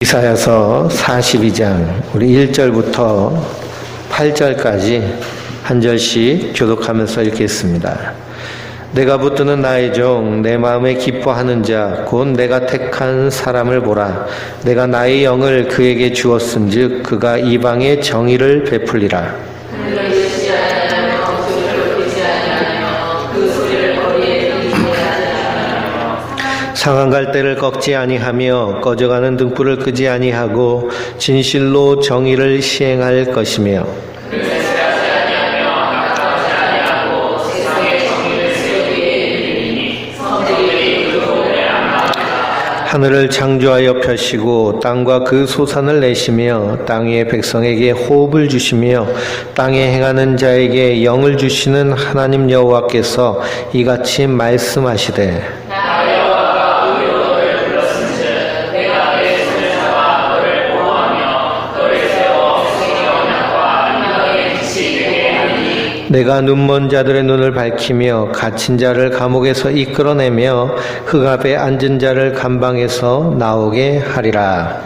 이사야서 42장 우리 1절부터 8절까지 한 절씩 교독하면서 읽겠습니다. 내가 붙드는 나의 종 내 마음에 기뻐하는 자 곧 내가 택한 사람을 보라. 내가 나의 영을 그에게 주었은즉 그가 이방에 정의를 베풀리라. 상한 갈대를 꺾지 아니하며 꺼져가는 등불을 끄지 아니하고 진실로 정의를 시행할 것이며 하늘을 창조하여 펴시고 땅과 그 소산을 내시며 땅 위의 백성에게 호흡을 주시며 땅에 행하는 자에게 영을 주시는 하나님 여호와께서 이같이 말씀하시되 내가 눈먼 자들의 눈을 밝히며 갇힌 자를 감옥에서 이끌어내며 흑암에 앉은 자를 감방에서 나오게 하리라.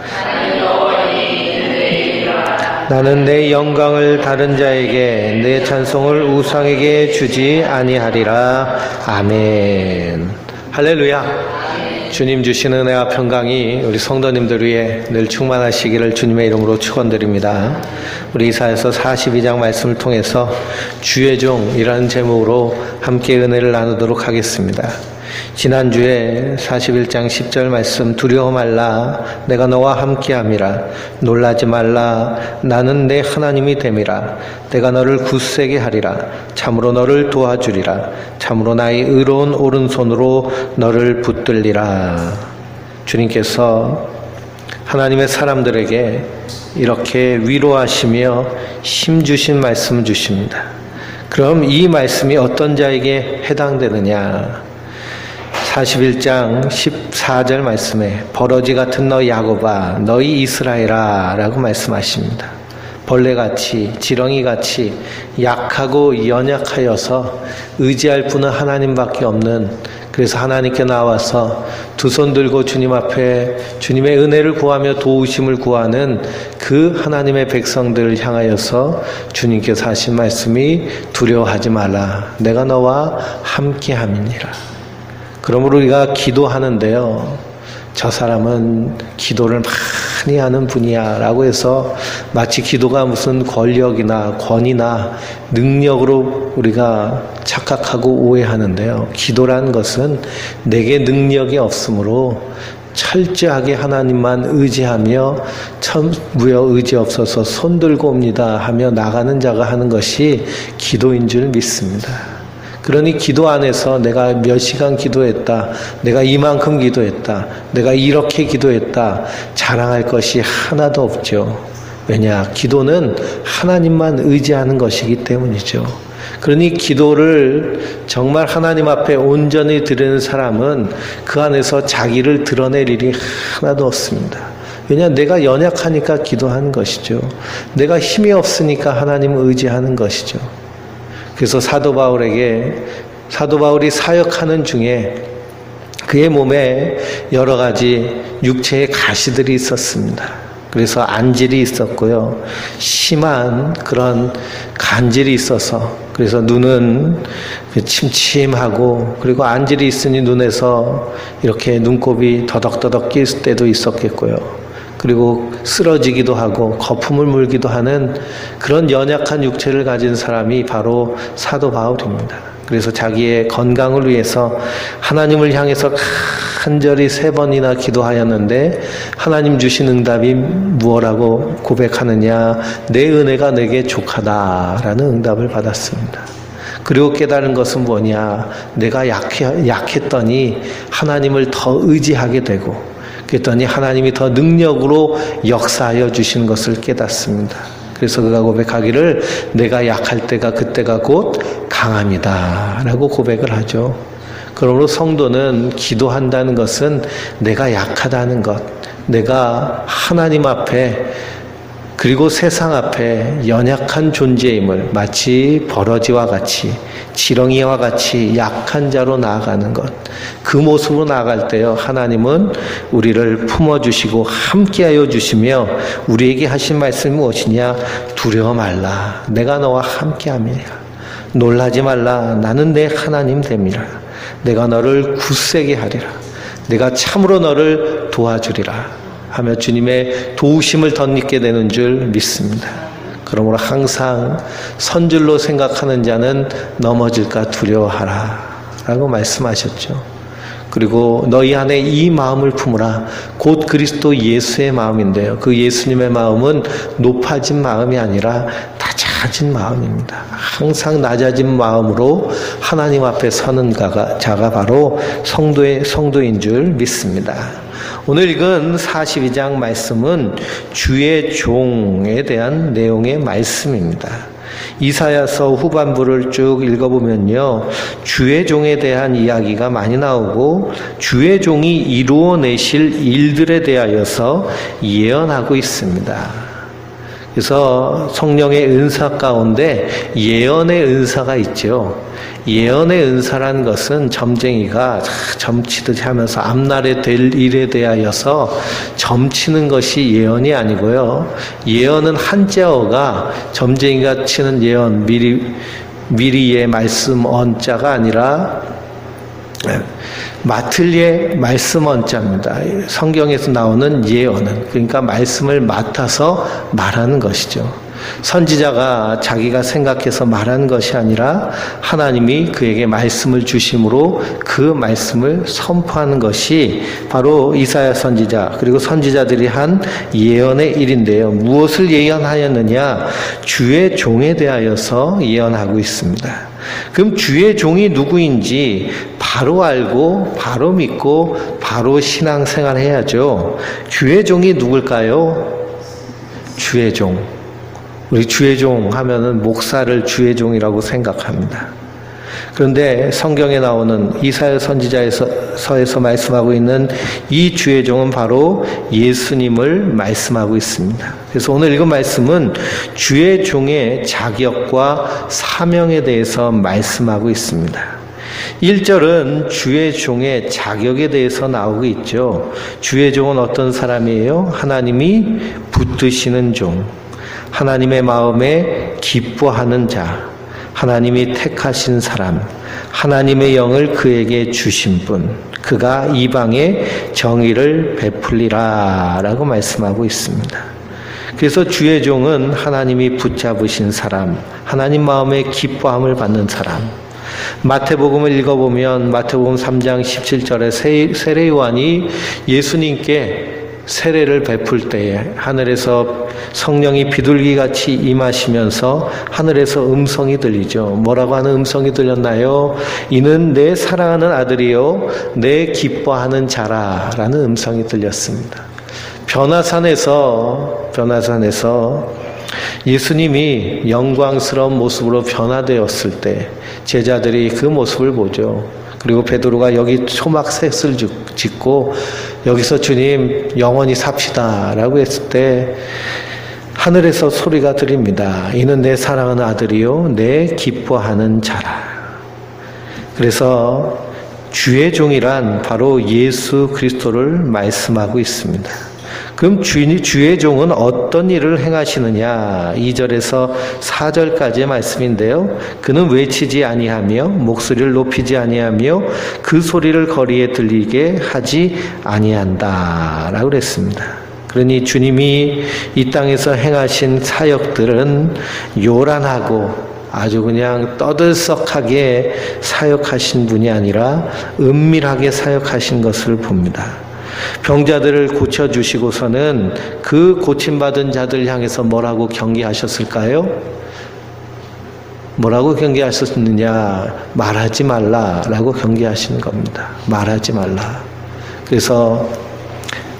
나는 내 영광을 다른 자에게 내 찬송을 우상에게 주지 아니하리라. 아멘. 할렐루야. 주님 주신 은혜와 평강이 우리 성도님들 위해 늘 충만하시기를 주님의 이름으로 축원드립니다. 우리 이사야서 42장 말씀을 통해서 주의 종이라는 제목으로 함께 은혜를 나누도록 하겠습니다. 지난주에 41장 10절 말씀 두려워 말라 내가 너와 함께함이라 놀라지 말라 나는 내 하나님이 됨이라 내가 너를 굳세게 하리라 참으로 너를 도와주리라 참으로 나의 의로운 오른손으로 너를 붙들리라. 주님께서 하나님의 사람들에게 이렇게 위로하시며 힘주신 말씀을 주십니다. 그럼 이 말씀이 어떤 자에게 해당되느냐? 41장 14절 말씀에 버러지 같은 너 야곱아 너희 이스라엘아 라고 말씀하십니다. 벌레같이 지렁이같이 약하고 연약하여서 의지할 분은 하나님밖에 없는, 그래서 하나님께 나와서 두 손 들고 주님 앞에 주님의 은혜를 구하며 도우심을 구하는 그 하나님의 백성들을 향하여서 주님께서 하신 말씀이 두려워하지 말라 내가 너와 함께함이니라. 그러므로 우리가 기도하는데요, 저 사람은 기도를 많이 하는 분이야 라고 해서 마치 기도가 무슨 권력이나 권위나 능력으로 우리가 착각하고 오해하는데요, 기도라는 것은 내게 능력이 없으므로 철저하게 하나님만 의지하며 천무여 의지 없어서 손들고 옵니다 하며 나가는 자가 하는 것이 기도인 줄 믿습니다. 그러니 기도 안에서 내가 몇 시간 기도했다, 내가 이만큼 기도했다, 내가 이렇게 기도했다 자랑할 것이 하나도 없죠. 왜냐? 기도는 하나님만 의지하는 것이기 때문이죠. 그러니 기도를 정말 하나님 앞에 온전히 드리는 사람은 그 안에서 자기를 드러낼 일이 하나도 없습니다. 왜냐? 내가 연약하니까 기도하는 것이죠. 내가 힘이 없으니까 하나님을 의지하는 것이죠. 그래서 사도 바울이 사역하는 중에 그의 몸에 여러 가지 육체의 가시들이 있었습니다. 그래서 안질이 있었고요, 심한 그런 간질이 있어서, 그래서 눈은 침침하고, 그리고 안질이 있으니 눈에서 이렇게 눈곱이 더덕더덕 낄 때도 있었겠고요, 그리고 쓰러지기도 하고 거품을 물기도 하는 그런 연약한 육체를 가진 사람이 바로 사도 바울입니다. 그래서 자기의 건강을 위해서 하나님을 향해서 간절히 3번이나 기도하였는데 하나님 주신 응답이 무엇라고 고백하느냐? 내 은혜가 내게 족하다라는 응답을 받았습니다. 그리고 깨달은 것은 뭐냐? 내가 약했더니 하나님을 더 의지하게 되고, 그랬더니 하나님이 더 능력으로 역사하여 주시는 것을 깨닫습니다. 그래서 그가 고백하기를 내가 약할 때가 그때가 곧 강함이다 라고 고백을 하죠. 그러므로 성도는 기도한다는 것은 내가 약하다는 것, 내가 하나님 앞에 그리고 세상 앞에 연약한 존재임을 마치 버러지와 같이 지렁이와 같이 약한 자로 나아가는 것, 그 모습으로 나아갈 때요 하나님은 우리를 품어주시고 함께하여 주시며 우리에게 하신 말씀이 무엇이냐? 두려워 말라, 내가 너와 함께함이라. 놀라지 말라, 나는 내 하나님 됨이라. 내가 너를 굳세게 하리라. 내가 참으로 너를 도와주리라 하며 주님의 도우심을 덧입게 되는 줄 믿습니다. 그러므로 항상 선줄로 생각하는 자는 넘어질까 두려워하라 라고 말씀하셨죠. 그리고 너희 안에 이 마음을 품으라, 곧 그리스도 예수의 마음인데요, 그 예수님의 마음은 높아진 마음이 아니라 낮아진 마음입니다. 항상 낮아진 마음으로 하나님 앞에 서는 자가 바로 성도인 줄 믿습니다. 오늘 읽은 42장 말씀은 주의 종에 대한 내용의 말씀입니다. 이사야서 후반부를 쭉 읽어보면요, 주의 종에 대한 이야기가 많이 나오고 주의 종이 이루어내실 일들에 대하여서 예언하고 있습니다. 그래서 성령의 은사 가운데 예언의 은사가 있죠. 예언의 은사란 것은 점쟁이가 점치듯이 하면서 앞날에 될 일에 대하여서 점치는 것이 예언이 아니고요. 예언은 한자어가 점쟁이가 치는 예언, 미리의 말씀 언자가 아니라 마틀리의 말씀 언자입니다. 성경에서 나오는 예언은, 그러니까 말씀을 맡아서 말하는 것이죠. 선지자가 자기가 생각해서 말하는 것이 아니라 하나님이 그에게 말씀을 주심으로 그 말씀을 선포하는 것이 바로 이사야 선지자 그리고 선지자들이 한 예언의 일인데요. 무엇을 예언하였느냐? 주의 종에 대하여서 예언하고 있습니다. 그럼 주의 종이 누구인지 바로 알고 바로 믿고 바로 신앙생활 해야죠. 주의 종이 누굴까요? 주의 종. 우리 주의 종 하면은 목사를 주의 종이라고 생각합니다. 그런데 성경에 나오는 이사야 선지자서에서 말씀하고 있는 이 주의 종은 바로 예수님을 말씀하고 있습니다. 그래서 오늘 읽은 말씀은 주의 종의 자격과 사명에 대해서 말씀하고 있습니다. 1절은 주의 종의 자격에 대해서 나오고 있죠. 주의 종은 어떤 사람이에요? 하나님이 붙드시는 종, 하나님의 마음에 기뻐하는 자, 하나님이 택하신 사람, 하나님의 영을 그에게 주신 분, 그가 이방에 정의를 베풀리라 라고 말씀하고 있습니다. 그래서 주의 종은 하나님이 붙잡으신 사람, 하나님 마음에 기뻐함을 받는 사람. 마태복음을 읽어보면 마태복음 3장 17절에 세례 요한이 예수님께 세례를 베풀 때에 하늘에서 성령이 비둘기같이 임하시면서 하늘에서 음성이 들리죠. 뭐라고 하는 음성이 들렸나요? 이는 내 사랑하는 아들이요 내 기뻐하는 자라 라는 음성이 들렸습니다. 변화산에서 예수님이 영광스러운 모습으로 변화되었을 때 제자들이 그 모습을 보죠. 그리고 베드로가 여기 초막셋을 짓고 여기서 주님 영원히 삽시다 라고 했을 때 하늘에서 소리가 들립니다. 이는 내 사랑하는 아들이요 내 기뻐하는 자라. 그래서 주의 종이란 바로 예수 그리스도를 말씀하고 있습니다. 그럼 주의 종은 어떤 일을 행하시느냐? 2절에서 4절까지의 말씀인데요. 그는 외치지 아니하며 목소리를 높이지 아니하며 그 소리를 거리에 들리게 하지 아니한다 라고 그랬습니다. 그러니 주님이 이 땅에서 행하신 사역들은 요란하고 아주 그냥 떠들썩하게 사역하신 분이 아니라 은밀하게 사역하신 것을 봅니다. 병자들을 고쳐주시고서는 그 고침받은 자들 향해서 뭐라고 경계하셨을까요? 뭐라고 경계하셨느냐? 말하지 말라라고 경계하시는 겁니다. 말하지 말라. 그래서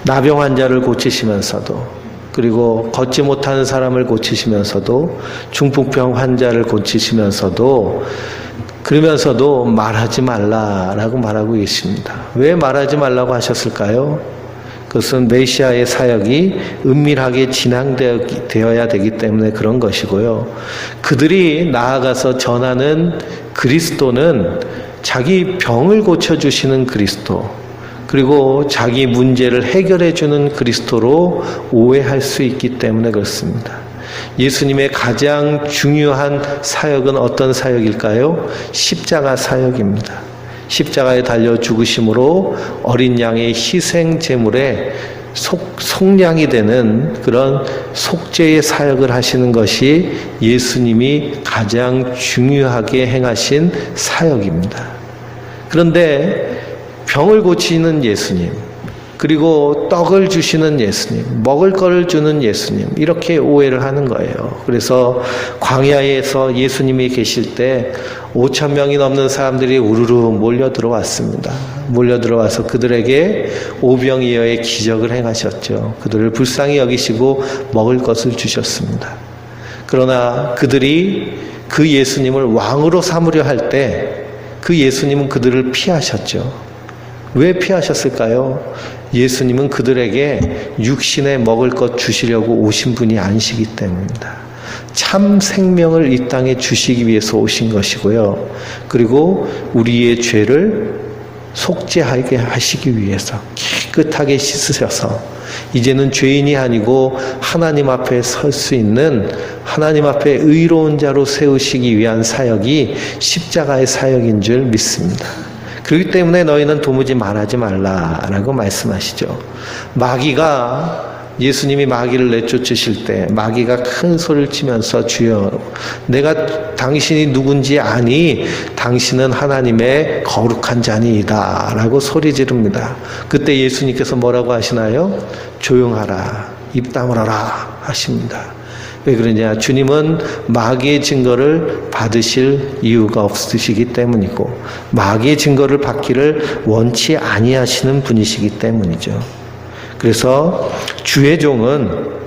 나병 환자를 고치시면서도, 그리고 걷지 못하는 사람을 고치시면서도, 중풍병 환자를 고치시면서도, 그러면서도 말하지 말라라고 말하고 계십니다. 왜 말하지 말라고 하셨을까요? 그것은 메시아의 사역이 은밀하게 진행되어야 되기 때문에 그런 것이고요. 그들이 나아가서 전하는 그리스도는 자기 병을 고쳐주시는 그리스도, 그리고 자기 문제를 해결해주는 그리스도로 오해할 수 있기 때문에 그렇습니다. 예수님의 가장 중요한 사역은 어떤 사역일까요? 십자가 사역입니다. 십자가에 달려 죽으심으로 어린 양의 희생 제물에 속량이 되는 그런 속죄의 사역을 하시는 것이 예수님이 가장 중요하게 행하신 사역입니다. 그런데 병을 고치는 예수님, 그리고 떡을 주시는 예수님, 먹을 거를 주는 예수님, 이렇게 오해를 하는 거예요. 그래서 광야에서 예수님이 계실 때 5,000명이 넘는 사람들이 우르르 몰려 들어왔습니다. 몰려 들어와서 그들에게 오병이어의 기적을 행하셨죠. 그들을 불쌍히 여기시고 먹을 것을 주셨습니다. 그러나 그들이 그 예수님을 왕으로 삼으려 할 때 그 예수님은 그들을 피하셨죠. 왜 피하셨을까요? 예수님은 그들에게 육신에 먹을 것 주시려고 오신 분이 아니시기 때문입니다. 참 생명을 이 땅에 주시기 위해서 오신 것이고요. 그리고 우리의 죄를 속죄하게 하시기 위해서 깨끗하게 씻으셔서 이제는 죄인이 아니고 하나님 앞에 설 수 있는, 하나님 앞에 의로운 자로 세우시기 위한 사역이 십자가의 사역인 줄 믿습니다. 그렇기 때문에 너희는 도무지 말하지 말라라고 말씀하시죠. 마귀가, 예수님이 마귀를 내쫓으실 때 마귀가 큰 소리를 치면서 주여 내가 당신이 누군지 아니, 당신은 하나님의 거룩한 자니이다 라고 소리 지릅니다. 그때 예수님께서 뭐라고 하시나요? 조용하라, 입 다물어라 하십니다. 왜 그러냐? 주님은 마귀의 증거를 받으실 이유가 없으시기 때문이고 마귀의 증거를 받기를 원치 아니하시는 분이시기 때문이죠. 그래서 주의 종은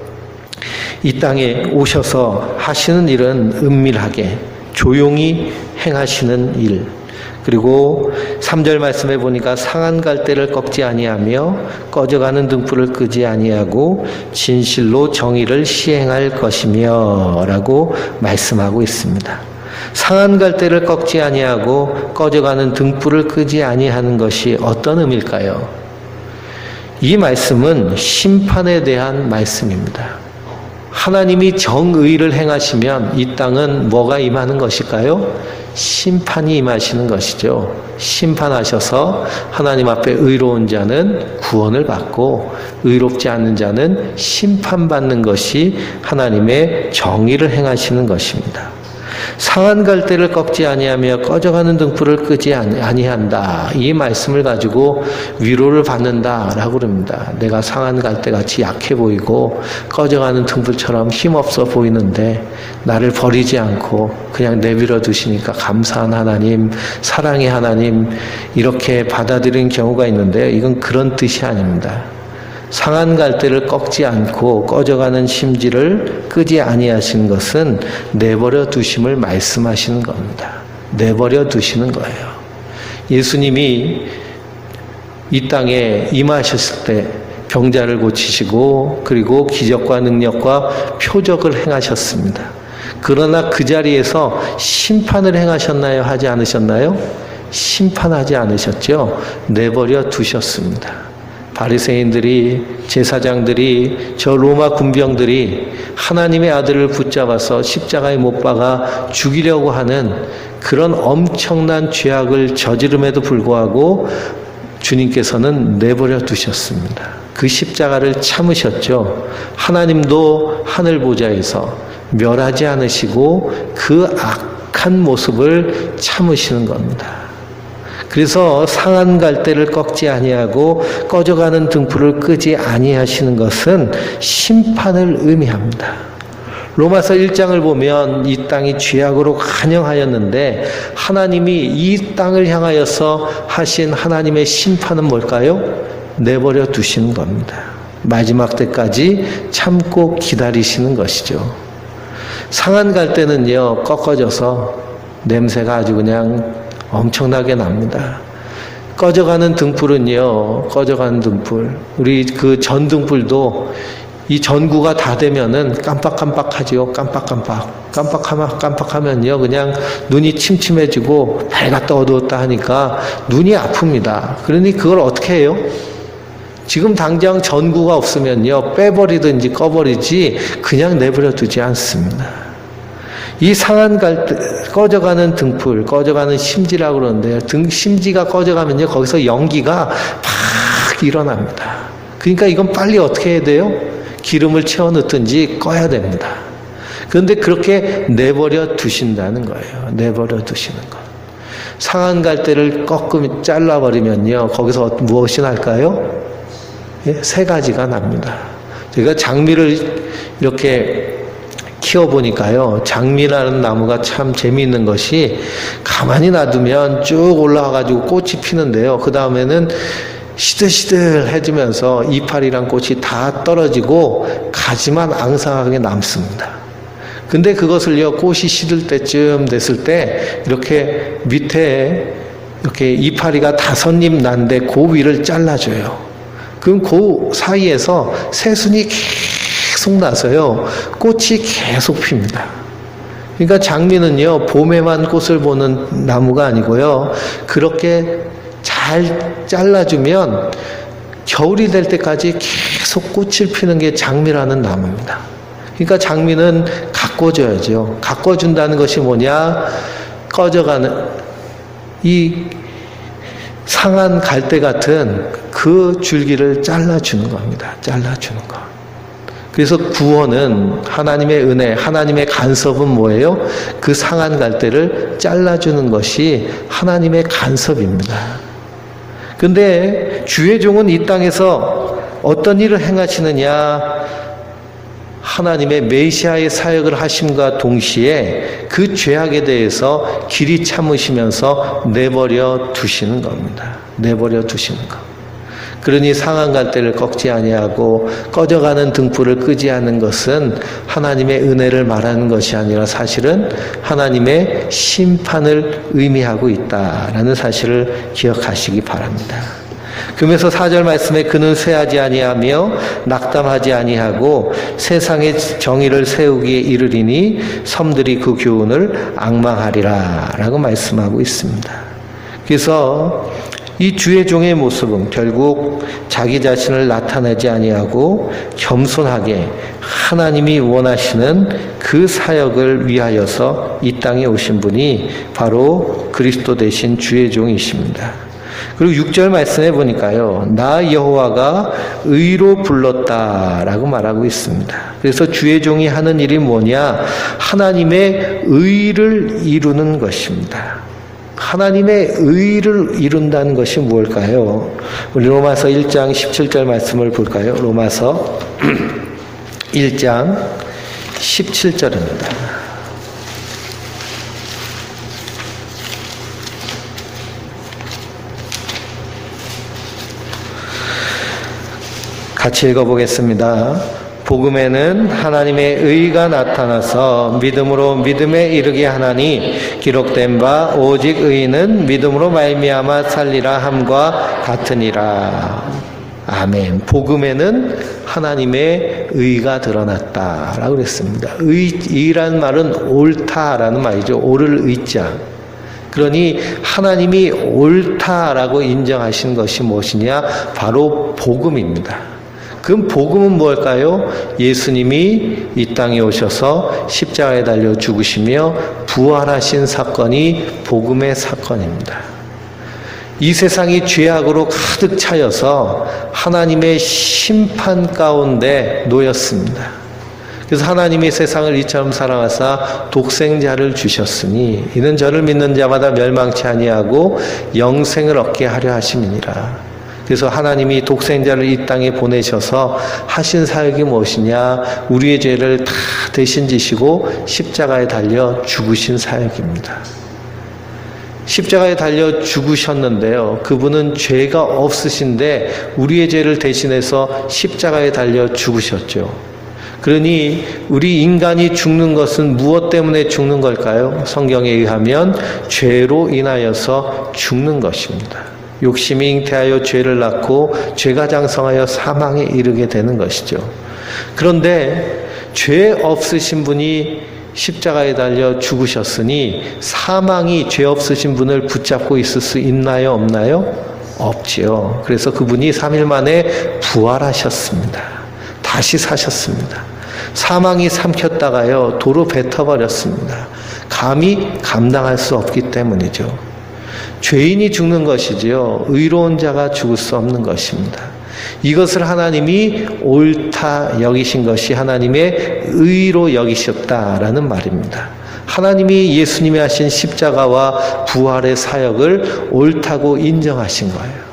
이 땅에 오셔서 하시는 일은 은밀하게 조용히 행하시는 일, 그리고 3절 말씀에 보니까 상한 갈대를 꺾지 아니하며 꺼져가는 등불을 끄지 아니하고 진실로 정의를 시행할 것이며 라고 말씀하고 있습니다. 상한 갈대를 꺾지 아니하고 꺼져가는 등불을 끄지 아니하는 것이 어떤 의미일까요? 이 말씀은 심판에 대한 말씀입니다. 하나님이 정의를 행하시면 이 땅은 뭐가 임하는 것일까요? 심판이 임하시는 것이죠. 심판하셔서 하나님 앞에 의로운 자는 구원을 받고 의롭지 않은 자는 심판받는 것이 하나님의 정의를 행하시는 것입니다. 상한 갈대를 꺾지 아니하며 꺼져가는 등불을 끄지 아니한다. 이 말씀을 가지고 위로를 받는다라고 그럽니다. 내가 상한 갈대같이 약해 보이고 꺼져가는 등불처럼 힘없어 보이는데 나를 버리지 않고 그냥 내버려 두시니까 감사한 하나님, 사랑의 하나님, 이렇게 받아들이는 경우가 있는데 이건 그런 뜻이 아닙니다. 상한 갈대를 꺾지 않고 꺼져가는 심지를 끄지 아니하신 것은 내버려 두심을 말씀하시는 겁니다. 내버려 두시는 거예요. 예수님이 이 땅에 임하셨을 때 병자를 고치시고 그리고 기적과 능력과 표적을 행하셨습니다. 그러나 그 자리에서 심판을 행하셨나요? 하지 않으셨나요? 심판하지 않으셨죠. 내버려 두셨습니다. 바리새인들이, 제사장들이, 저 로마 군병들이 하나님의 아들을 붙잡아서 십자가에 못 박아 죽이려고 하는 그런 엄청난 죄악을 저지름에도 불구하고 주님께서는 내버려 두셨습니다. 그 십자가를 참으셨죠. 하나님도 하늘 보좌에서 멸하지 않으시고 그 악한 모습을 참으시는 겁니다. 그래서 상한 갈대를 꺾지 아니하고 꺼져가는 등불을 끄지 아니하시는 것은 심판을 의미합니다. 로마서 1장을 보면 이 땅이 죄악으로 간영하였는데 하나님이 이 땅을 향하여서 하신 하나님의 심판은 뭘까요? 내버려 두시는 겁니다. 마지막 때까지 참고 기다리시는 것이죠. 상한 갈대는요, 꺾어져서 냄새가 아주 그냥 엄청나게 납니다. 꺼져가는 등불은요, 꺼져가는 등불. 우리 그 전등불도 이 전구가 다 되면은 깜빡깜빡하지요. 깜빡하면요, 그냥 눈이 침침해지고 밝았다 어두웠다 하니까 눈이 아픕니다. 그러니 그걸 어떻게 해요? 지금 당장 전구가 없으면요, 빼버리든지 꺼버리지 그냥 내버려 두지 않습니다. 이 상한 꺼져가는 등불, 꺼져가는 심지라고 그러는데요. 심지가 꺼져가면요, 거기서 연기가 팍 일어납니다. 그러니까 이건 빨리 어떻게 해야 돼요? 기름을 채워 넣든지 꺼야 됩니다. 그런데 그렇게 내버려 두신다는 거예요. 내버려 두시는 것. 상한 갈대를 꺾으면 잘라버리면요, 거기서 무엇이 날까요? 예, 세 가지가 납니다. 제가 장미를 이렇게 키워보니까요, 장미라는 나무가 참 재미있는 것이 가만히 놔두면 쭉 올라와가지고 꽃이 피는데요. 그 다음에는 시들시들해지면서 이파리랑 꽃이 다 떨어지고 가지만 앙상하게 남습니다. 근데 그것을요, 꽃이 시들 때쯤 됐을 때 이렇게 밑에 이렇게 이파리가 5잎 난데 그 위를 잘라줘요. 그럼 그 사이에서 새순이 계속 나서요, 꽃이 계속 핍니다. 그러니까 장미는요, 봄에만 꽃을 보는 나무가 아니고요, 그렇게 잘 잘라주면 겨울이 될 때까지 계속 꽃을 피는 게 장미라는 나무입니다. 그러니까 장미는 가꿔줘야죠. 가꿔준다는 것이 뭐냐? 꺼져가는 이 상한 갈대 같은 그 줄기를 잘라주는 겁니다. 잘라주는 것. 그래서 구원은 하나님의 은혜, 하나님의 간섭은 뭐예요? 그 상한 갈대를 잘라주는 것이 하나님의 간섭입니다. 근데 주의 종은 이 땅에서 어떤 일을 행하시느냐? 하나님의 메시아의 사역을 하심과 동시에 그 죄악에 대해서 길이 참으시면서 내버려 두시는 겁니다. 내버려 두시는 것. 그러니 상한 갈대를 꺾지 아니하고 꺼져가는 등불을 끄지 않는 것은 하나님의 은혜를 말하는 것이 아니라 사실은 하나님의 심판을 의미하고 있다라는 사실을 기억하시기 바랍니다. 그러면서 4절 말씀에 그는 쇠하지 아니하며 낙담하지 아니하고 세상의 정의를 세우기에 이르리니 섬들이 그 교훈을 앙망하리라 라고 말씀하고 있습니다. 그래서 이 주의 종의 모습은 결국 자기 자신을 나타내지 아니하고 겸손하게 하나님이 원하시는 그 사역을 위하여서 이 땅에 오신 분이 바로 그리스도 되신 주의 종이십니다. 그리고 6절 말씀해 보니까요, 나 여호와가 의로 불렀다라고 말하고 있습니다. 그래서 주의 종이 하는 일이 뭐냐? 하나님의 의를 이루는 것입니다. 하나님의 의를 이룬다는 것이 무엇일까요? 우리 로마서 1장 17절 말씀을 볼까요? 로마서 1장 17절입니다. 같이 읽어보겠습니다. 복음에는 하나님의 의가 나타나서 믿음으로 믿음에 이르게 하나니 기록된 바 오직 의인은 믿음으로 말미암아 살리라 함과 같으니라. 아멘. 복음에는 하나님의 의가 드러났다라고 그랬습니다. 의란 말은 옳다라는 말이죠. 옳을 의자. 그러니 하나님이 옳다라고 인정하신 것이 무엇이냐? 바로 복음입니다. 그럼 복음은 뭘까요? 예수님이 이 땅에 오셔서 십자가에 달려 죽으시며 부활하신 사건이 복음의 사건입니다. 이 세상이 죄악으로 가득 차여서 하나님의 심판 가운데 놓였습니다. 그래서 하나님이 세상을 이처럼 사랑하사 독생자를 주셨으니 이는 저를 믿는 자마다 멸망치 아니하고 영생을 얻게 하려 하심이니라. 그래서 하나님이 독생자를 이 땅에 보내셔서 하신 사역이 무엇이냐? 우리의 죄를 다 대신 지시고 십자가에 달려 죽으신 사역입니다. 십자가에 달려 죽으셨는데요. 그분은 죄가 없으신데 우리의 죄를 대신해서 십자가에 달려 죽으셨죠. 그러니 우리 인간이 죽는 것은 무엇 때문에 죽는 걸까요? 성경에 의하면 죄로 인하여서 죽는 것입니다. 욕심이 잉태하여 죄를 낳고 죄가 장성하여 사망에 이르게 되는 것이죠. 그런데 죄 없으신 분이 십자가에 달려 죽으셨으니 사망이 죄 없으신 분을 붙잡고 있을 수 있나요? 없나요? 없지요. 그래서 그분이 3일 만에 부활하셨습니다. 다시 사셨습니다. 사망이 삼켰다가요 도로 뱉어버렸습니다. 감히 감당할 수 없기 때문이죠. 죄인이 죽는 것이지요 의로운 자가 죽을 수 없는 것입니다. 이것을 하나님이 옳다 여기신 것이 하나님의 의로 여기셨다라는 말입니다. 하나님이 예수님이 하신 십자가와 부활의 사역을 옳다고 인정하신 거예요.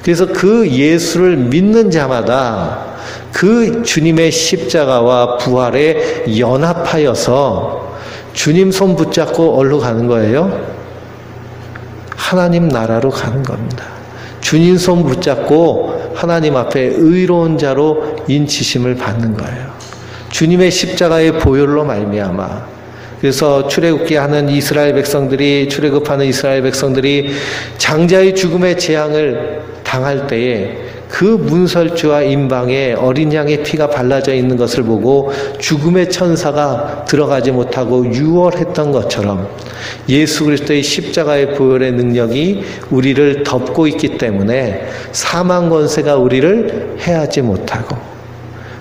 그래서 그 예수를 믿는 자마다 그 주님의 십자가와 부활에 연합하여서 주님 손 붙잡고 어디로 가는 거예요? 하나님 나라로 가는 겁니다. 주님 손 붙잡고 하나님 앞에 의로운 자로 인치심을 받는 거예요. 주님의 십자가의 보혈로 말미암아. 그래서 출애굽기 하는 이스라엘 백성들이 출애굽하는 이스라엘 백성들이 장자의 죽음의 재앙을 당할 때에 그 문설주와 임방에 어린 양의 피가 발라져 있는 것을 보고 죽음의 천사가 들어가지 못하고 유월했던 것처럼 예수 그리스도의 십자가의 보혈의 능력이 우리를 덮고 있기 때문에 사망 권세가 우리를 해하지 못하고,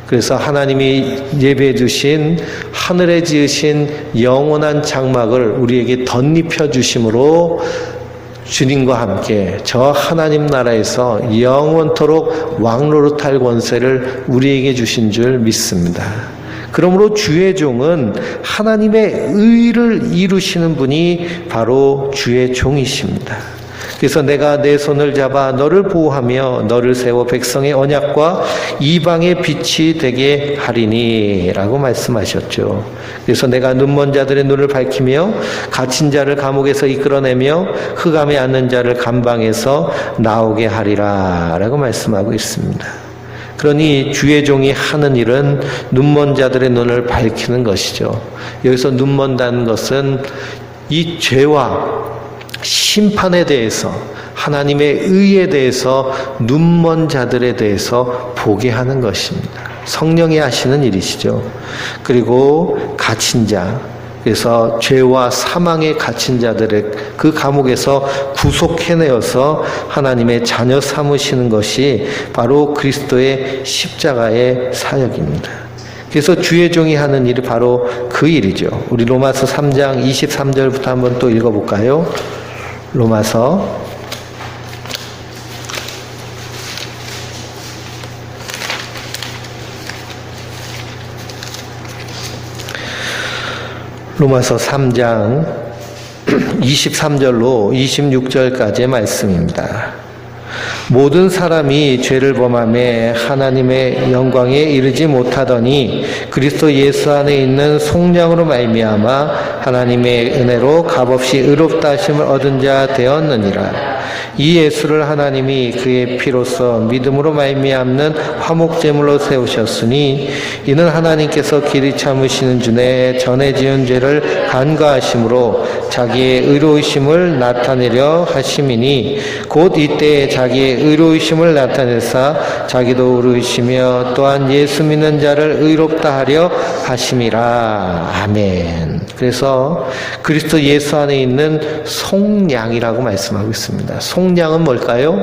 그래서 하나님이 예배해 주신 하늘에 지으신 영원한 장막을 우리에게 덧입혀 주심으로 주님과 함께 저 하나님 나라에서 영원토록 왕노릇할 권세를 우리에게 주신 줄 믿습니다. 그러므로 주의 종은 하나님의 의를 이루시는 분이 바로 주의 종이십니다. 그래서 내가 내 손을 잡아 너를 보호하며 너를 세워 백성의 언약과 이방의 빛이 되게 하리니 라고 말씀하셨죠. 그래서 내가 눈먼 자들의 눈을 밝히며 갇힌 자를 감옥에서 이끌어내며 흑암에 앉는 자를 감방에서 나오게 하리라 라고 말씀하고 있습니다. 그러니 주의 종이 하는 일은 눈먼 자들의 눈을 밝히는 것이죠. 여기서 눈먼다는 것은 이 죄와 심판에 대해서, 하나님의 의에 대해서 눈먼 자들에 대해서 보게 하는 것입니다. 성령이 하시는 일이시죠. 그리고 갇힌 자, 그래서 죄와 사망에 갇힌 자들의 그 감옥에서 구속해내어서 하나님의 자녀 삼으시는 것이 바로 그리스도의 십자가의 사역입니다. 그래서 주의 종이 하는 일이 바로 그 일이죠. 우리 로마서 3장 23절부터 한번 또 읽어볼까요? 로마서 3장 23절로 26절까지의 말씀입니다. 모든 사람이 죄를 범하며 하나님의 영광에 이르지 못하더니 그리스도 예수 안에 있는 속량으로 말미암아 하나님의 은혜로 값없이 의롭다 하심을 얻은 자 되었느니라. 이 예수를 하나님이 그의 피로써 믿음으로 말미암는 화목제물로 세우셨으니 이는 하나님께서 길이 참으시는 중에 전에 지은 죄를 간과하심으로 자기의 의로우심을 나타내려 하심이니 곧 이때에 자기의 의로우심을 나타내사 자기도 의로우시며 또한 예수 믿는 자를 의롭다 하려 하심이라. 아멘. 그래서 그리스도 예수 안에 있는 속량이라고 말씀하고 있습니다. 속량은 뭘까요?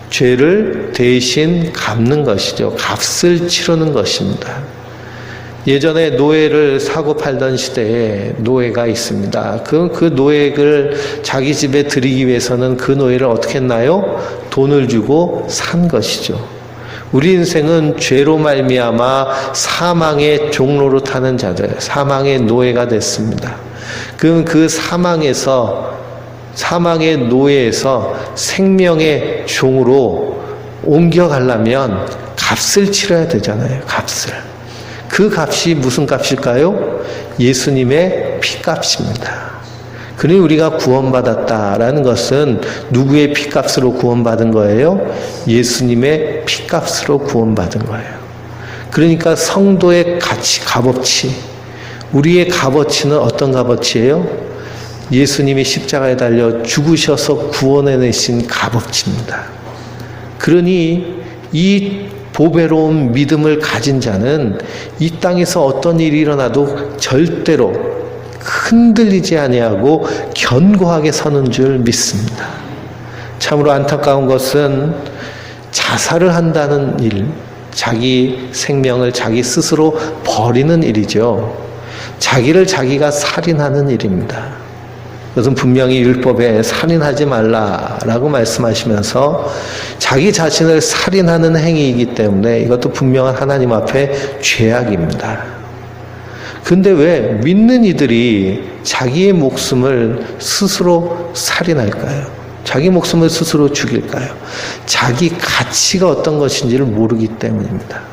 죄를 대신 갚는 것이죠. 값을 치르는 것입니다. 예전에 노예를 사고 팔던 시대에 노예가 있습니다. 그 노예를 자기 집에 들이기 위해서는 그 노예를 어떻게 했나요? 돈을 주고 산 것이죠. 우리 인생은 죄로 말미암아 사망의 종로로 타는 자들, 사망의 노예가 됐습니다. 그럼 그 사망의 노예에서 생명의 종으로 옮겨가려면 값을 치러야 되잖아요. 값을. 그 값이 무슨 값일까요? 예수님의 피값입니다. 그러니 우리가 구원받았다라는 것은 누구의 피값으로 구원받은 거예요? 예수님의 피값으로 구원받은 거예요. 그러니까 성도의 가치, 값어치, 우리의 값어치는 어떤 값어치예요? 예수님이 십자가에 달려 죽으셔서 구원해내신 값어치입니다. 그러니 이 보배로운 믿음을 가진 자는 이 땅에서 어떤 일이 일어나도 절대로 흔들리지 아니하고 견고하게 서는 줄 믿습니다. 참으로 안타까운 것은 자살을 한다는 일, 자기 생명을 자기 스스로 버리는 일이죠. 자기를 자기가 살인하는 일입니다. 그것은 분명히 율법에 살인하지 말라라고 말씀하시면서 자기 자신을 살인하는 행위이기 때문에 이것도 분명한 하나님 앞에 죄악입니다. 근데 왜 믿는 이들이 자기의 목숨을 스스로 살인할까요? 자기 목숨을 스스로 죽일까요? 자기 가치가 어떤 것인지를 모르기 때문입니다.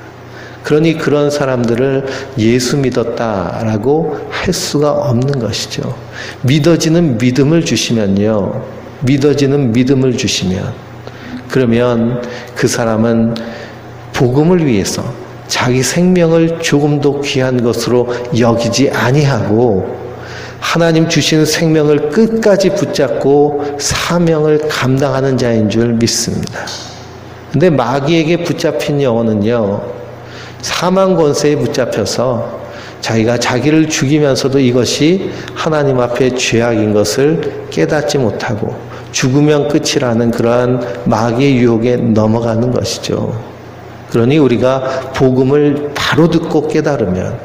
그러니 그런 사람들을 예수 믿었다라고 할 수가 없는 것이죠. 믿어지는 믿음을 주시면요. 믿어지는 믿음을 주시면 그러면 그 사람은 복음을 위해서 자기 생명을 조금도 귀한 것으로 여기지 아니하고 하나님 주신 생명을 끝까지 붙잡고 사명을 감당하는 자인 줄 믿습니다. 근데 마귀에게 붙잡힌 영혼은요, 사망 권세에 붙잡혀서 자기가 자기를 죽이면서도 이것이 하나님 앞에 죄악인 것을 깨닫지 못하고 죽으면 끝이라는 그러한 마귀의 유혹에 넘어가는 것이죠. 그러니 우리가 복음을 바로 듣고 깨달으면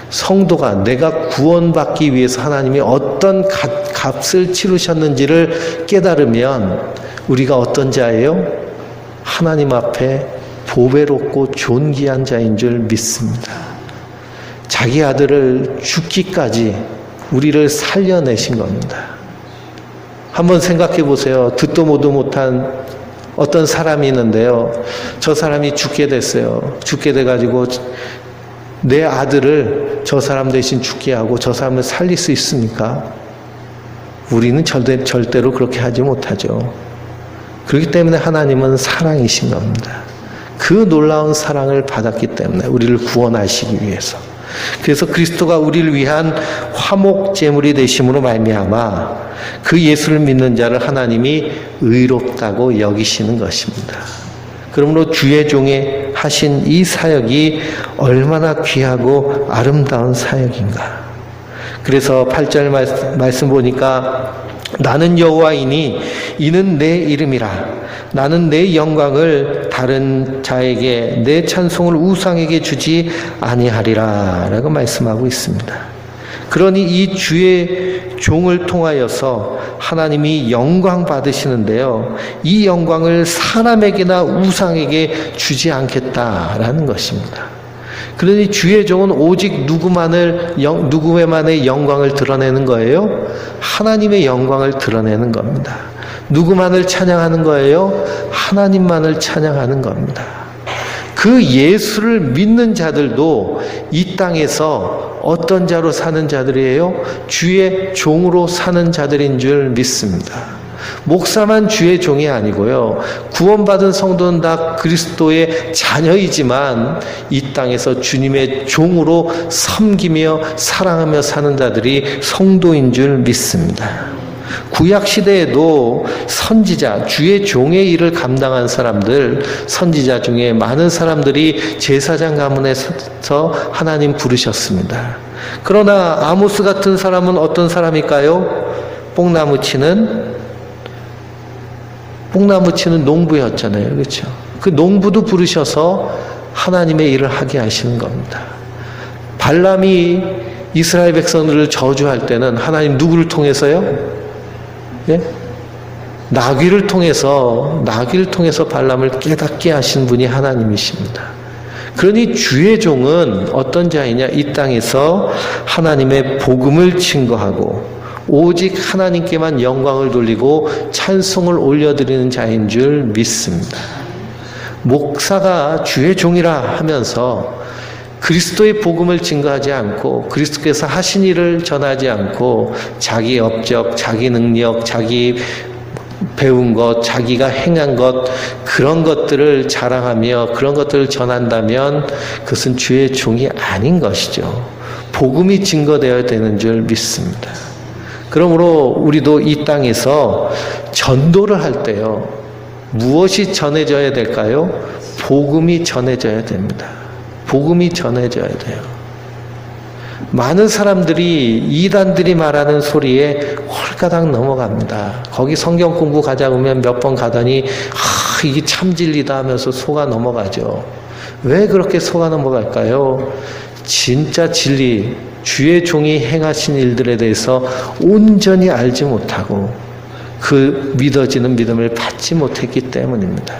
성도가 내가 구원받기 위해서 하나님이 어떤 값을 치르셨는지를 깨달으면 우리가 어떤 자예요? 하나님 앞에 보배롭고 존귀한 자인 줄 믿습니다. 자기 아들을 죽기까지 우리를 살려내신 겁니다. 한번 생각해 보세요. 듣도 보도 못한 어떤 사람이 있는데요. 저 사람이 죽게 됐어요. 죽게 돼가지고 내 아들을 저 사람 대신 죽게 하고 저 사람을 살릴 수 있습니까? 우리는 절대로 그렇게 하지 못하죠. 그렇기 때문에 하나님은 사랑이신 겁니다. 그 놀라운 사랑을 받았기 때문에 우리를 구원하시기 위해서, 그래서 그리스도가 우리를 위한 화목제물이 되심으로 말미암아 그 예수를 믿는 자를 하나님이 의롭다고 여기시는 것입니다. 그러므로 주의 종에 하신 이 사역이 얼마나 귀하고 아름다운 사역인가. 그래서 8절 말씀 보니까 나는 여호와이니 이는 내 이름이라. 나는 내 영광을 다른 자에게 내 찬송을 우상에게 주지 아니하리라 라고 말씀하고 있습니다. 그러니 이 주의 종을 통하여서 하나님이 영광 받으시는데요, 이 영광을 사람에게나 우상에게 주지 않겠다라는 것입니다. 그러니 주의 종은 오직 누구만의 영광을 드러내는 거예요? 하나님의 영광을 드러내는 겁니다. 누구만을 찬양하는 거예요? 하나님만을 찬양하는 겁니다. 그 예수를 믿는 자들도 이 땅에서 어떤 자로 사는 자들이에요? 주의 종으로 사는 자들인 줄 믿습니다. 목사만 주의 종이 아니고요, 구원받은 성도는 다 그리스도의 자녀이지만 이 땅에서 주님의 종으로 섬기며 사랑하며 사는 자들이 성도인 줄 믿습니다. 구약시대에도 선지자, 주의 종의 일을 감당한 사람들, 선지자 중에 많은 사람들이 제사장 가문에서 하나님 부르셨습니다. 그러나 아모스 같은 사람은 어떤 사람일까요? 뽕나무 치는 농부였잖아요. 그렇죠? 그 농부도 부르셔서 하나님의 일을 하게 하시는 겁니다. 발람이 이스라엘 백성들을 저주할 때는 하나님 누구를 통해서요? 예? 나귀를 통해서 발람을 깨닫게 하신 분이 하나님이십니다. 그러니 주의 종은 어떤 자이냐? 이 땅에서 하나님의 복음을 증거하고 오직 하나님께만 영광을 돌리고 찬송을 올려드리는 자인 줄 믿습니다. 목사가 주의 종이라 하면서 그리스도의 복음을 증거하지 않고 그리스도께서 하신 일을 전하지 않고 자기 업적, 자기 능력, 자기 배운 것, 자기가 행한 것, 그런 것들을 자랑하며 그런 것들을 전한다면 그것은 주의 종이 아닌 것이죠. 복음이 증거되어야 되는 줄 믿습니다. 그러므로 우리도 이 땅에서 전도를 할 때요, 무엇이 전해져야 될까요? 복음이 전해져야 됩니다. 복음이 전해져야 돼요. 많은 사람들이 이단들이 말하는 소리에 홀가닥 넘어갑니다. 거기 성경 공부 가자고 하면 몇 번 가더니 이게 참 진리다 하면서 속아 넘어가죠. 왜 그렇게 속아 넘어갈까요? 진짜 진리, 주의 종이 행하신 일들에 대해서 온전히 알지 못하고 그 믿어지는 믿음을 받지 못했기 때문입니다.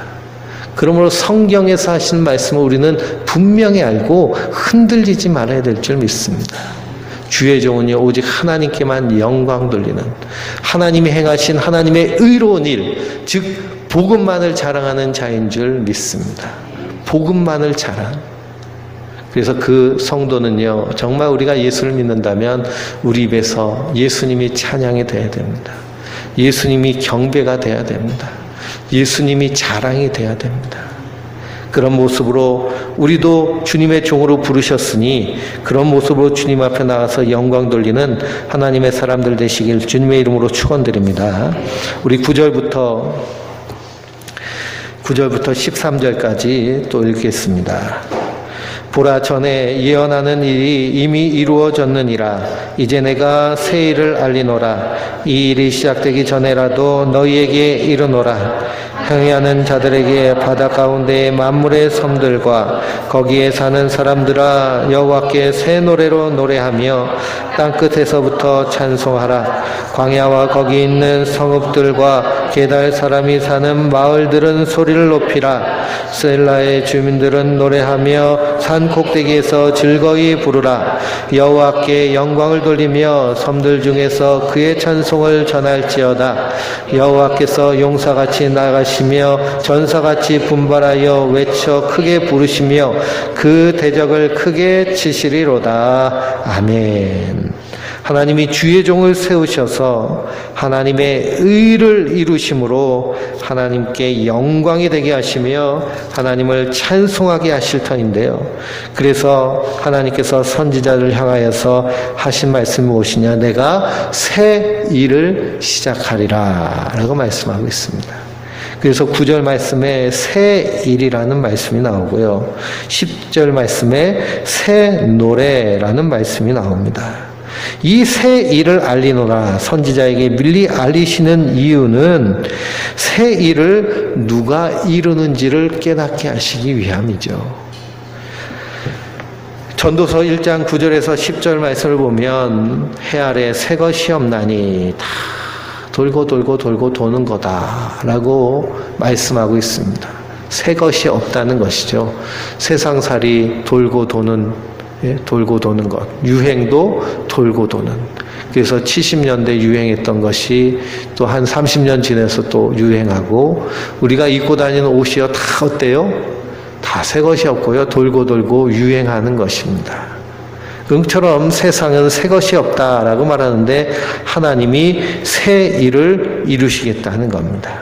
그러므로 성경에서 하신 말씀을 우리는 분명히 알고 흔들리지 말아야 될 줄 믿습니다. 주의 종은요, 오직 하나님께만 영광 돌리는, 하나님이 행하신 하나님의 의로운 일, 즉 복음만을 자랑하는 자인 줄 믿습니다. 복음만을 자랑. 그래서 그 성도는요, 정말 우리가 예수를 믿는다면 우리 입에서 예수님이 찬양이 돼야 됩니다. 예수님이 경배가 돼야 됩니다. 예수님이 자랑이 돼야 됩니다. 그런 모습으로 우리도 주님의 종으로 부르셨으니 그런 모습으로 주님 앞에 나가서 영광 돌리는 하나님의 사람들 되시길 주님의 이름으로 축원드립니다. 우리 9절부터 13절까지 또 읽겠습니다. 보라, 전에 예언하는 일이 이미 이루어졌느니라. 이제 내가 새 일을 알리노라. 이 일이 시작되기 전에라도 너희에게 이르노라. 행위하는 자들에게 바다 가운데의 만물의 섬들과 거기에 사는 사람들아, 여호와께 새 노래로 노래하며 땅끝에서부터 찬송하라. 광야와 거기 있는 성읍들과 게달 사람이 사는 마을들은 소리를 높이라. 셀라의 주민들은 노래하며 산 꼭대기에서 즐거이 부르라. 여호와께 영광을 돌리며 섬들 중에서 그의 찬송을 전할지어다. 여호와께서 용사같이 나가시며 전사같이 분발하여 외쳐 크게 부르시며 그 대적을 크게 치시리로다. 아멘. 하나님이 주의 종을 세우셔서 하나님의 의를 이루심으로 하나님께 영광이 되게 하시며 하나님을 찬송하게 하실 터인데요. 그래서 하나님께서 선지자를 향하여서 하신 말씀이 무엇이냐? 내가 새 일을 시작하리라 라고 말씀하고 있습니다. 그래서 9절 말씀에 새 일이라는 말씀이 나오고요, 10절 말씀에 새 노래라는 말씀이 나옵니다. 이 새 일을 알리노라, 선지자에게 밀리 알리시는 이유는 새 일을 누가 이루는지를 깨닫게 하시기 위함이죠. 전도서 1장 9절에서 10절 말씀을 보면 해 아래 새 것이 없나니 다 돌고 도는 거다라고 말씀하고 있습니다. 새 것이 없다는 것이죠. 세상살이 돌고 도는 것, 유행도 돌고 도는. 그래서 70년대 유행했던 것이 또 한 30년 지나서 또 유행하고, 우리가 입고 다니는 옷이요 다 어때요? 다 새 것이 없고요, 돌고 유행하는 것입니다. 그처럼 세상은 새 것이 없다라고 말하는데 하나님이 새 일을 이루시겠다는 겁니다.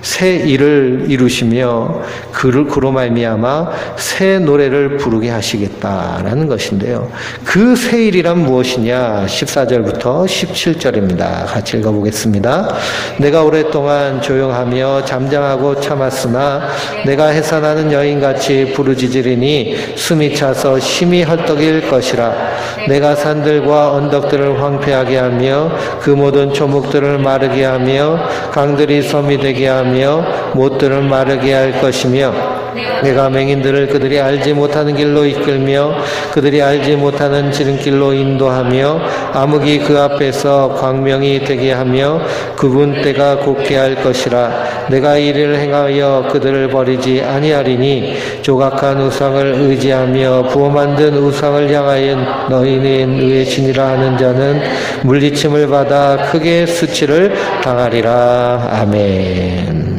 새 일을 이루시며 그로 말미암아 새 노래를 부르게 하시겠다라는 것인데요. 그 새 일이란 무엇이냐? 14절부터 17절입니다. 같이 읽어보겠습니다. 내가 오랫동안 조용하며 잠잠하고 참았으나 내가 해산하는 여인같이 부르짖으리니 숨이 차서 심히 헐떡일 것이라. 내가 산들과 언덕들을 황폐하게 하며 그 모든 초목들을 마르게 하며 강들이 섬이 되게 하며 못들을 마르게 할 것이며 내가 맹인들을 그들이 알지 못하는 길로 이끌며 그들이 알지 못하는 지름길로 인도하며 암흑이 그 앞에서 광명이 되게 하며 굽은 때가 곱게 할 것이라. 내가 이를 행하여 그들을 버리지 아니하리니 조각한 우상을 의지하며 부어 만든 우상을 향하여 너희는 의의 신이라 하는 자는 물리침을 받아 크게 수치를 당하리라. 아멘.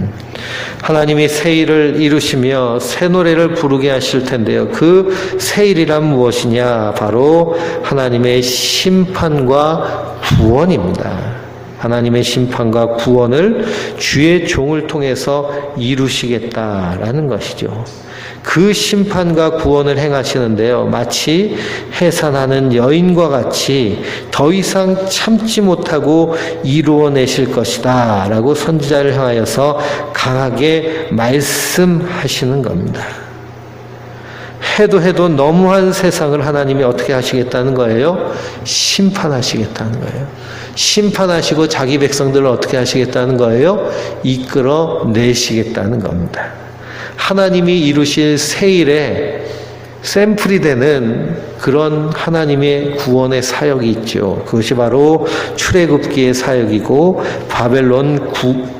하나님이 새 일을 이루시며 새 노래를 부르게 하실 텐데요. 그 새 일이란 무엇이냐? 바로 하나님의 심판과 구원입니다. 하나님의 심판과 구원을 주의 종을 통해서 이루시겠다라는 것이죠. 그 심판과 구원을 행하시는데요. 마치 해산하는 여인과 같이 더 이상 참지 못하고 이루어내실 것이다 라고 선지자를 향하여서 강하게 말씀하시는 겁니다. 해도 너무한 세상을 하나님이 어떻게 하시겠다는 거예요? 심판하시겠다는 거예요. 심판하시고 자기 백성들을 어떻게 하시겠다는 거예요? 이끌어내시겠다는 겁니다. 하나님이 이루실 새 일에 샘플이 되는 그런 하나님의 구원의 사역이 있죠. 그것이 바로 출애굽기의 사역이고 바벨론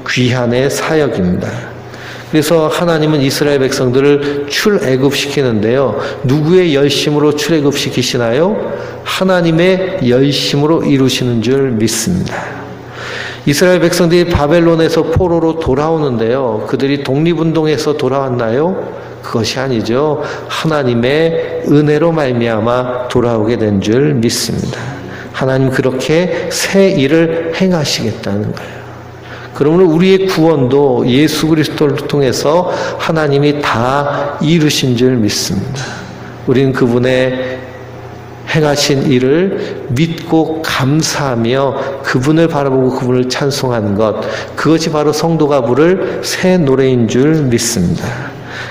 귀환의 사역입니다. 그래서 하나님은 이스라엘 백성들을 출애굽시키는데요. 누구의 열심으로 출애굽시키시나요? 하나님의 열심으로 이루시는 줄 믿습니다. 이스라엘 백성들이 바벨론에서 포로로 돌아오는데요. 그들이 독립운동에서 돌아왔나요? 그것이 아니죠. 하나님의 은혜로 말미암아 돌아오게 된 줄 믿습니다. 하나님 그렇게 새 일을 행하시겠다는 거예요. 그러므로 우리의 구원도 예수 그리스도를 통해서 하나님이 다 이루신 줄 믿습니다. 우리는 그분의 행하신 일을 믿고 감사하며 그분을 바라보고 그분을 찬송하는 것, 그것이 바로 성도가 부를 새 노래인 줄 믿습니다.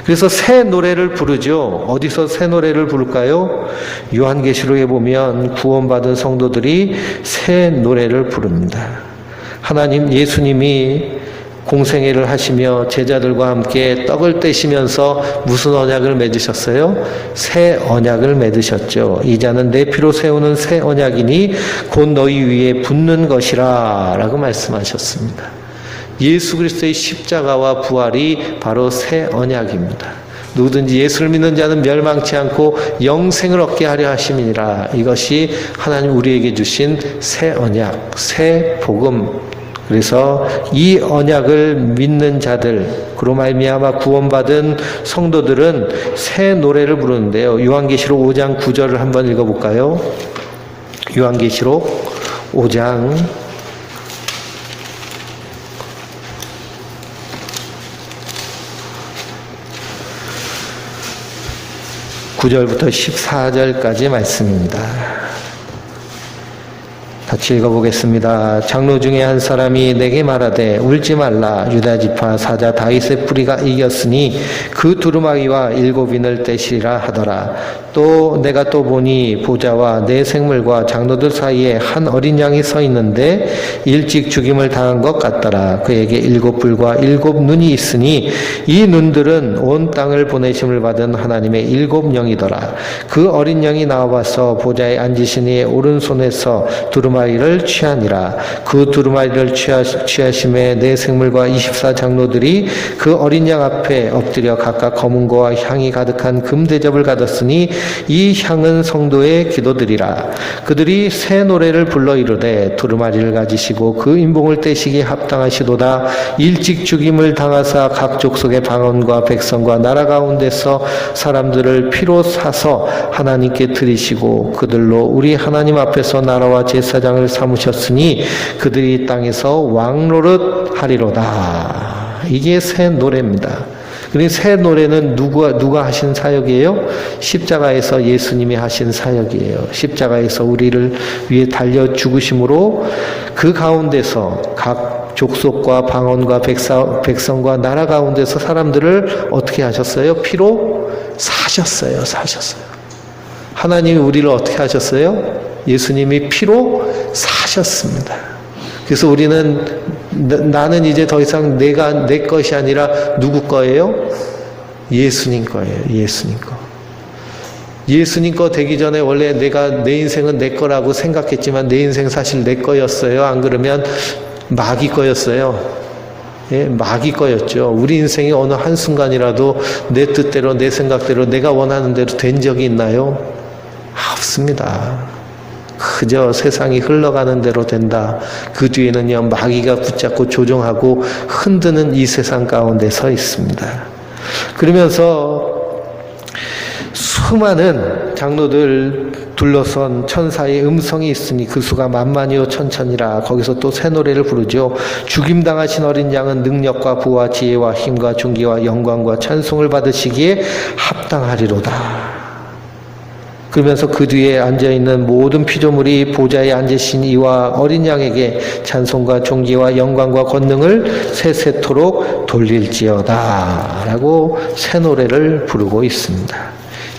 그래서 새 노래를 부르죠. 어디서 새 노래를 부를까요? 요한계시록에 보면 구원받은 성도들이 새 노래를 부릅니다. 하나님, 예수님이 공생애를 하시며 제자들과 함께 떡을 떼시면서 무슨 언약을 맺으셨어요? 새 언약을 맺으셨죠. 이 자는 내 피로 세우는 새 언약이니 곧 너희 위에 붙는 것이라 라고 말씀하셨습니다. 예수 그리스도의 십자가와 부활이 바로 새 언약입니다. 누구든지 예수를 믿는 자는 멸망치 않고 영생을 얻게 하려 하심이니라. 이것이 하나님 우리에게 주신 새 언약, 새 복음. 그래서 이 언약을 믿는 자들, 그로 말미암아 구원받은 성도들은 새 노래를 부르는데요. 요한계시록 5장 9절을 한번 읽어볼까요? 요한계시록 5장 9절부터 14절까지 말씀입니다. 같이 읽어보겠습니다. 장로 중에 한 사람이 내게 말하되 울지 말라. 유다 지파 사자 다윗의 뿌리가 이겼으니 그 두루마기와 7인을 떼시리라 하더라. 또 내가 또 보니 보좌와 내 생물과 장로들 사이에 한 어린 양이 서 있는데 일찍 죽임을 당한 것 같더라. 그에게 7뿔과 7눈이 있으니 이 눈들은 온 땅을 보내심을 받은 하나님의 7영이더라. 그 어린 양이 나와서 보좌에 앉으신 이의 오른손에서 두루마리를 취하니라. 그 두루마리를 취하심에 내 생물과 24장로들이 그 어린 양 앞에 엎드려 각각 검은 거와 향이 가득한 금대접을 가졌으니 이 향은 성도의 기도들이라. 그들이 새 노래를 불러 이르되 두루마리를 가지시고 그 인봉을 떼시기에 합당하시도다. 일찍 죽임을 당하사 각 족속의 방언과 백성과 나라 가운데서 사람들을 피로 사서 하나님께 드리시고 그들로 우리 하나님 앞에서 나라와 제사장을 삼으셨으니 그들이 땅에서 왕노릇 하리로다. 이게 새 노래입니다. 그리고 새 노래는 누가 하신 사역이에요? 십자가에서 예수님이 하신 사역이에요. 십자가에서 우리를 위해 달려 죽으심으로 그 가운데서 각 족속과 방언과 백성과 나라 가운데서 사람들을 어떻게 하셨어요? 피로 사셨어요. 하나님이 우리를 어떻게 하셨어요? 예수님이 피로 사셨습니다. 그래서 우리는 나는 이제 더 이상 내 것이 아니라 누구 거예요? 예수님 거예요. 예수님 거. 예수님 거 되기 전에 원래 내 인생은 내 거라고 생각했지만 내 인생 사실 내 거였어요. 안 그러면 마귀 거였어요. 예, 마귀 거였죠. 우리 인생이 어느 한순간이라도 내 뜻대로 내 생각대로 내가 원하는 대로 된 적이 있나요? 없습니다. 그저 세상이 흘러가는 대로 된다. 그 뒤에는요 마귀가 붙잡고 조종하고 흔드는 이 세상 가운데 서 있습니다. 그러면서 수많은 장로들 둘러선 천사의 음성이 있으니 그 수가 만만이요 천천이라. 거기서 또 새 노래를 부르죠. 죽임당하신 어린 양은 능력과 부와 지혜와 힘과 존귀와 영광과 찬송을 받으시기에 합당하리로다. 그러면서 그 뒤에 앉아있는 모든 피조물이 보좌에 앉으신 이와 어린 양에게 찬송과 존귀와 영광과 권능을 세세토록 돌릴지어다 라고 새 노래를 부르고 있습니다.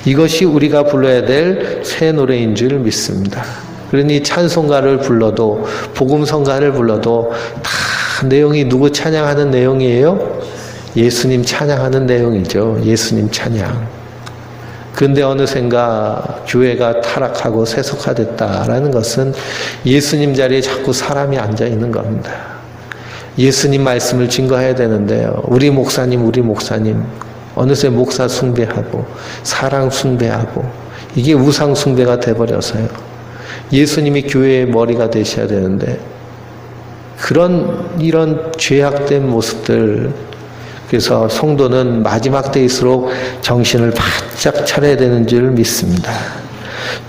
이것이 우리가 불러야 될 새 노래인 줄 믿습니다. 그러니 찬송가를 불러도 복음성가를 불러도 다 내용이 누구 찬양하는 내용이에요? 예수님 찬양하는 내용이죠. 예수님 찬양. 그런데 어느샌가 교회가 타락하고 세속화됐다라는 것은 예수님 자리에 자꾸 사람이 앉아있는 겁니다. 예수님 말씀을 증거해야 되는데요. 우리 목사님 어느새 목사 숭배하고 사랑 숭배하고 이게 우상 숭배가 돼버려서요. 예수님이 교회의 머리가 되셔야 되는데 이런 죄악된 모습들, 그래서 성도는 마지막 때일수록 정신을 바짝 차려야 되는 줄 믿습니다.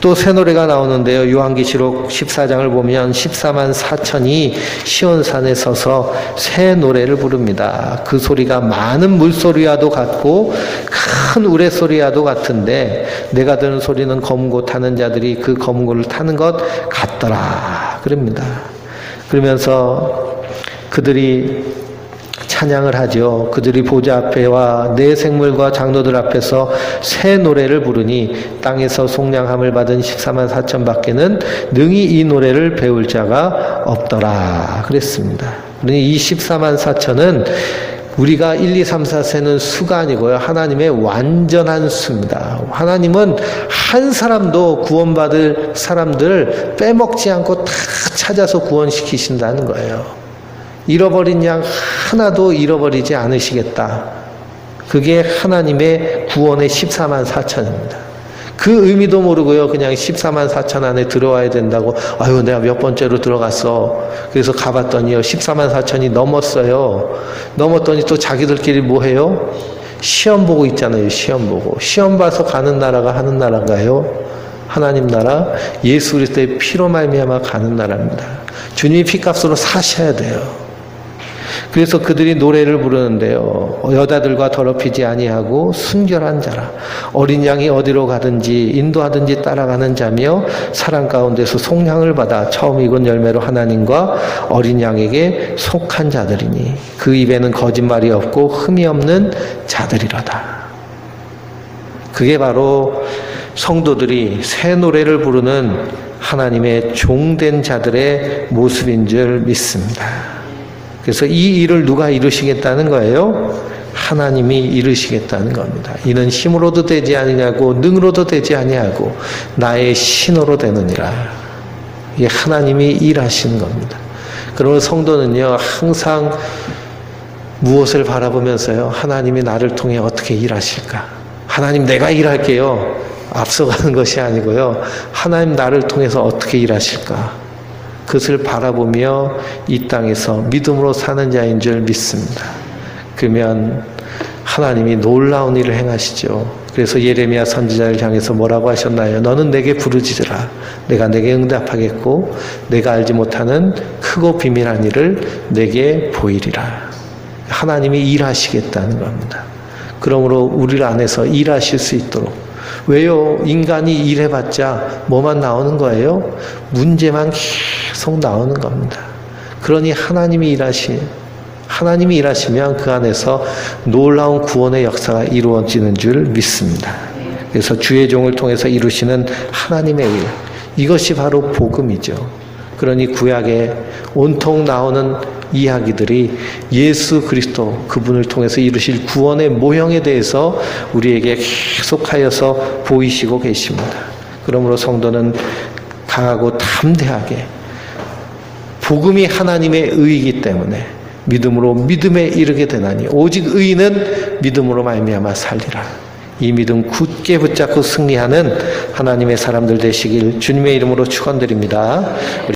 또 새 노래가 나오는데요. 요한계시록 14장을 보면 14만 4천이 시온산에 서서 새 노래를 부릅니다. 그 소리가 많은 물소리와도 같고 큰 우레소리와도 같은데 내가 듣는 소리는 검은 고 타는 자들이 그 검은 고를 타는 것 같더라 그럽니다. 그러면서 그들이 찬양을 하죠. 그들이 보좌 앞에와 내 생물과 장로들 앞에서 새 노래를 부르니 땅에서 속량함을 받은 14만 4천 밖에는 능히 이 노래를 배울 자가 없더라 그랬습니다. 그러니 이 14만 4천은 우리가 1, 2, 3, 4 세는 수가 아니고요. 하나님의 완전한 수입니다. 하나님은 한 사람도 구원받을 사람들을 빼먹지 않고 다 찾아서 구원시키신다는 거예요. 잃어버린 양 하나도 잃어버리지 않으시겠다. 그게 하나님의 구원의 14만 4천입니다. 그 의미도 모르고요. 그냥 14만 4천 안에 들어와야 된다고. 아유, 내가 몇 번째로 들어갔어. 그래서 가봤더니요. 14만 4천이 넘었어요. 넘었더니 또 자기들끼리 뭐 해요? 시험 보고 있잖아요. 시험 보고. 시험 봐서 가는 나라가 하는 나라인가요? 하나님 나라, 예수 그리스도의 피로 말미암아 가는 나라입니다. 주님이 피값으로 사셔야 돼요. 그래서 그들이 노래를 부르는데요. 여자들과 더럽히지 아니하고 순결한 자라. 어린 양이 어디로 가든지 인도하든지 따라가는 자며 사랑 가운데서 속량을 받아 처음 익은 열매로 하나님과 어린 양에게 속한 자들이니 그 입에는 거짓말이 없고 흠이 없는 자들이로다. 그게 바로 성도들이 새 노래를 부르는 하나님의 종된 자들의 모습인 줄 믿습니다. 그래서 이 일을 누가 이루시겠다는 거예요? 하나님이 이루시겠다는 겁니다. 이는 힘으로도 되지 아니하고 능으로도 되지 아니하고 나의 신으로 되느니라. 이게 하나님이 일하시는 겁니다. 그러면 성도는요, 항상 무엇을 바라보면서요, 하나님이 나를 통해 어떻게 일하실까? 하나님, 내가 일할게요. 앞서가는 것이 아니고요, 하나님 나를 통해서 어떻게 일하실까? 그것을 바라보며 이 땅에서 믿음으로 사는 자인 줄 믿습니다. 그러면 하나님이 놀라운 일을 행하시죠. 그래서 예레미야 선지자를 향해서 뭐라고 하셨나요? 너는 내게 부르짖으라. 내가 내게 응답하겠고 내가 알지 못하는 크고 비밀한 일을 내게 보이리라. 하나님이 일하시겠다는 겁니다. 그러므로 우리 안에서 일하실 수 있도록. 왜요? 인간이 일해봤자 뭐만 나오는 거예요? 문제만 계속 나오는 겁니다. 그러니 하나님이 일하시면 그 안에서 놀라운 구원의 역사가 이루어지는 줄 믿습니다. 그래서 주의 종을 통해서 이루시는 하나님의 일, 이것이 바로 복음이죠. 그러니 구약에 온통 나오는 이야기들이 예수 그리스도 그분을 통해서 이루실 구원의 모형에 대해서 우리에게 계속하여서 보이시고 계십니다. 그러므로 성도는 강하고 담대하게 복음이 하나님의 의이기 때문에 믿음으로 믿음에 이르게 되나니 오직 의인은 믿음으로 말미암아 살리라. 이 믿음 굳게 붙잡고 승리하는 하나님의 사람들 되시길 주님의 이름으로 축원드립니다.